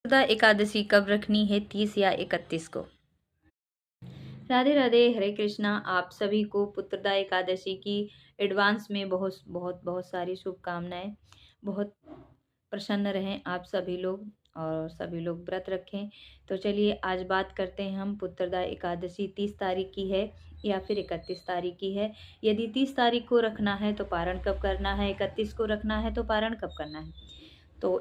पुत्रदा एकादशी कब रखनी है, 30 या 31 को? राधे राधे, हरे कृष्णा। आप सभी को पुत्रदा एकादशी की एडवांस में बहुत बहुत बहुत सारी शुभकामनाएं। बहुत प्रसन्न रहें आप सभी लोग और सभी लोग व्रत रखें। तो चलिए आज बात करते हैं हम, पुत्रदा एकादशी 30 तारीख की है या फिर 31 तारीख की है। यदि 30 तारीख को रखना है तो पारण कब करना है, 31 को रखना है तो पारण कब करना है। तो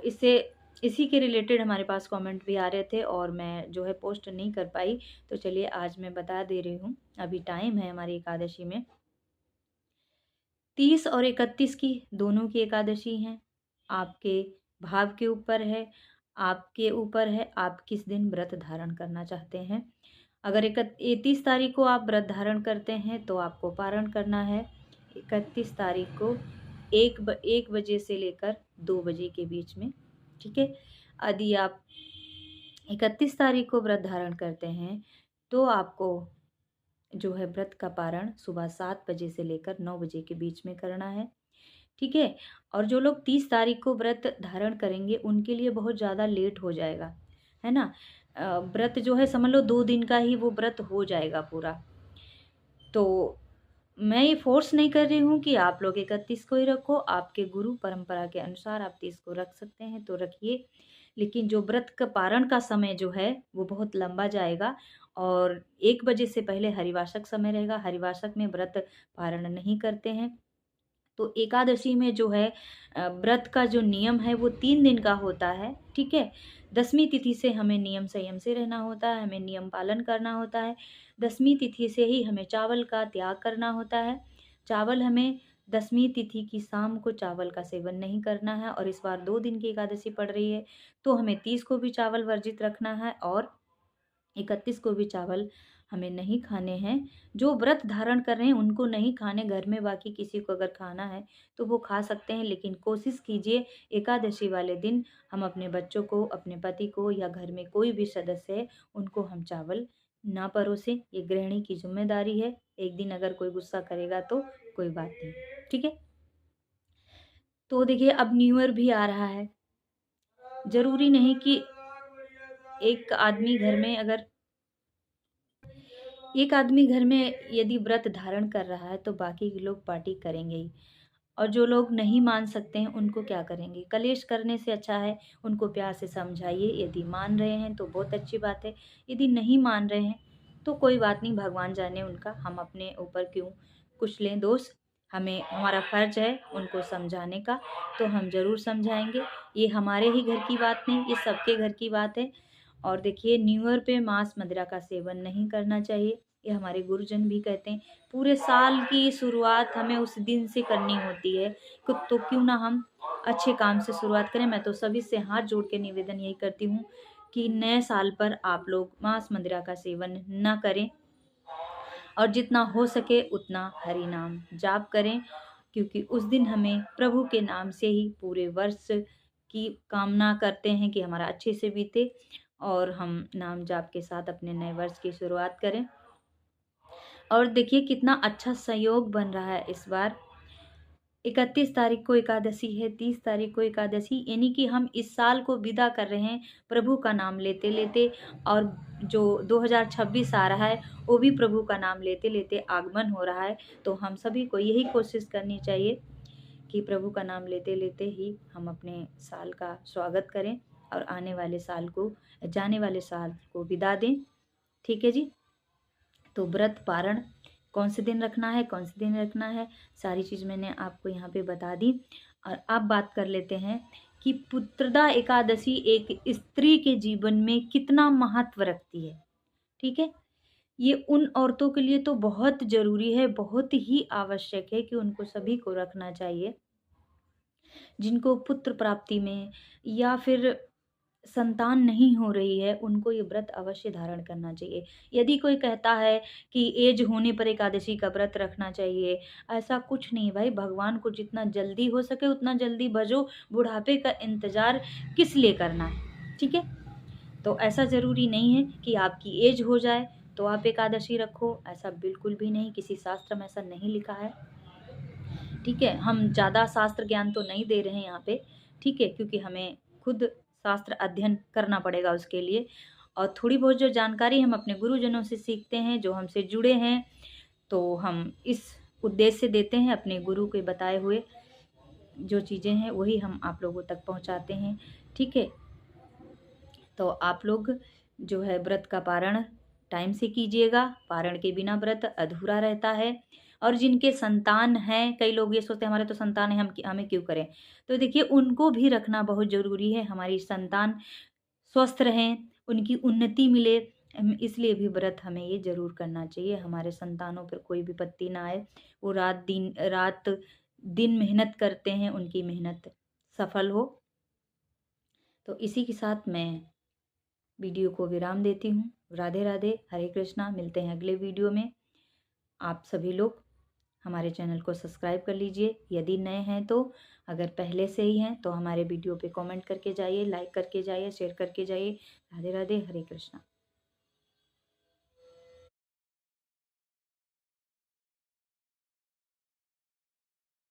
इसी के रिलेटेड हमारे पास कमेंट भी आ रहे थे और मैं जो है पोस्ट नहीं कर पाई। तो चलिए आज मैं बता दे रही हूँ। अभी टाइम है हमारी एकादशी में 30 और 31 की, दोनों की एकादशी हैं। आपके भाव के ऊपर है, आपके ऊपर है आप किस दिन व्रत धारण करना चाहते हैं। अगर 31 तारीख को आप व्रत धारण करते हैं तो आपको पारण करना है 31 तारीख को 1 बजे से लेकर 2 बजे के बीच में। ठीक है। यदि आप 31 तारीख को व्रत धारण करते हैं तो आपको जो है व्रत का पारण सुबह 7 बजे से लेकर 9 बजे के बीच में करना है। ठीक है। और जो लोग 30 तारीख को व्रत धारण करेंगे उनके लिए बहुत ज़्यादा लेट हो जाएगा, है ना। व्रत जो है समझ लो 2 दिन का ही वो व्रत हो जाएगा पूरा। तो मैं ये फोर्स नहीं कर रही हूँ कि आप लोग 31 को ही रखो, आपके गुरु परंपरा के अनुसार आप 30 को रख सकते हैं तो रखिए। लेकिन जो व्रत का पारण का समय जो है वो बहुत लंबा जाएगा और 1 बजे से पहले हरिवासक समय रहेगा। हरिवासक में व्रत पारण नहीं करते हैं। तो एकादशी में जो है व्रत का जो नियम है वो 3 दिन का होता है। ठीक है। 10वीं तिथि से हमें नियम संयम से रहना होता है, हमें नियम पालन करना होता है। 10वीं तिथि से ही हमें चावल का त्याग करना होता है। चावल हमें 10वीं तिथि की शाम को चावल का सेवन नहीं करना है। और इस बार 2 दिन की एकादशी पड़ रही है तो हमें 30 को भी चावल वर्जित रखना है और 31 को भी चावल हमें नहीं खाने हैं। जो व्रत धारण कर रहे हैं उनको नहीं खाने, घर में बाकी किसी को अगर खाना है तो वो खा सकते हैं। लेकिन कोशिश कीजिए एकादशी वाले दिन हम अपने बच्चों को, अपने पति को या घर में कोई भी सदस्य है उनको हम चावल ना परोसें। ये गृहिणी की जिम्मेदारी है। एक दिन अगर कोई गुस्सा करेगा तो कोई बात नहीं। ठीक है। तो देखिए अब न्यू ईयर भी आ रहा है। जरूरी नहीं कि एक आदमी घर में अगर एक आदमी घर में यदि व्रत धारण कर रहा है तो बाकी के लोग पार्टी करेंगे ही। और जो लोग नहीं मान सकते हैं उनको क्या करेंगे, कलेश करने से अच्छा है उनको प्यार से समझाइए। यदि मान रहे हैं तो बहुत अच्छी बात है, यदि नहीं मान रहे हैं तो कोई बात नहीं, भगवान जाने उनका, हम अपने ऊपर क्यों कुछ लें दोष। हमें हमारा फर्ज है उनको समझाने का तो हम ज़रूर समझाएंगे। ये हमारे ही घर की बात नहीं, ये सबके घर की बात है। और देखिए न्यू ईयर पे मांस मदिरा का सेवन नहीं करना चाहिए, ये हमारे गुरुजन भी कहते हैं। पूरे साल की शुरुआत हमें उस दिन से करनी होती है तो क्यों ना हम अच्छे काम से शुरुआत करें। मैं तो सभी से हाथ जोड़ के निवेदन यही करती हूँ कि नए साल पर आप लोग मांस मदिरा का सेवन न करें और जितना हो सके उतना हरि नाम जाप करें, क्योंकि उस दिन हमें प्रभु के नाम से ही पूरे वर्ष की कामना करते हैं कि हमारा अच्छे से बीते और हम नाम जाप के साथ अपने नए वर्ष की शुरुआत करें। और देखिए कितना अच्छा संयोग बन रहा है इस बार। 31 तारीख को एकादशी है, 30 तारीख को एकादशी, यानी कि हम इस साल को विदा कर रहे हैं प्रभु का नाम लेते लेते। और जो 2026 आ रहा है वो भी प्रभु का नाम लेते लेते आगमन हो रहा है। तो हम सभी को यही कोशिश करनी चाहिए कि प्रभु का नाम लेते लेते ही हम अपने साल का स्वागत करें और आने वाले साल को, जाने वाले साल को विदा दें। ठीक है जी। तो व्रत पारण कौन से दिन रखना है, कौन से दिन रखना है, सारी चीज़ मैंने आपको यहाँ पे बता दी। और अब बात कर लेते हैं कि पुत्रदा एकादशी एक स्त्री के जीवन में कितना महत्व रखती है। ठीक है। ये उन औरतों के लिए तो बहुत ज़रूरी है, बहुत ही आवश्यक है कि उनको सभी को रखना चाहिए जिनको पुत्र प्राप्ति में या फिर संतान नहीं हो रही है, उनको ये व्रत अवश्य धारण करना चाहिए। यदि कोई कहता है कि एज होने पर एकादशी का व्रत रखना चाहिए, ऐसा कुछ नहीं भाई। भगवान को जितना जल्दी हो सके उतना जल्दी भजो, बुढ़ापे का इंतज़ार किस लिए करना है। ठीक है। तो ऐसा ज़रूरी नहीं है कि आपकी एज हो जाए तो आप एकादशी रखो, ऐसा बिल्कुल भी नहीं, किसी शास्त्र में ऐसा नहीं लिखा है। ठीक है। हम ज़्यादा शास्त्र ज्ञान तो नहीं दे रहे हैं यहाँ पे। ठीक है। क्योंकि हमें खुद शास्त्र अध्ययन करना पड़ेगा उसके लिए। और थोड़ी बहुत जो जानकारी हम अपने गुरुजनों से सीखते हैं, जो हमसे जुड़े हैं, तो हम इस उद्देश्य से देते हैं, अपने गुरु के बताए हुए जो चीज़ें हैं वही हम आप लोगों तक पहुंचाते हैं। ठीक है, तो आप लोग जो है व्रत का पारण टाइम से कीजिएगा। पारण के बिना व्रत अधूरा रहता है। और जिनके संतान हैं, कई लोग ये सोचते हैं हमारे तो संतान है, हमें क्यों करें। तो देखिए, उनको भी रखना बहुत ज़रूरी है। हमारी संतान स्वस्थ रहें, उनकी उन्नति मिले, इसलिए भी व्रत हमें ये ज़रूर करना चाहिए। हमारे संतानों पर कोई विपत्ति ना आए। वो रात दिन मेहनत करते हैं, उनकी मेहनत सफल हो। तो इसी के साथ मैं वीडियो को विराम देती हूँ। राधे राधे, हरे कृष्णा। मिलते हैं अगले वीडियो में। आप सभी लोग हमारे चैनल को सब्सक्राइब कर लीजिए यदि नए हैं तो। अगर पहले से ही हैं तो हमारे वीडियो पे कमेंट करके जाइए, लाइक करके जाइए, शेयर करके जाइए। राधे राधे, हरे कृष्णा।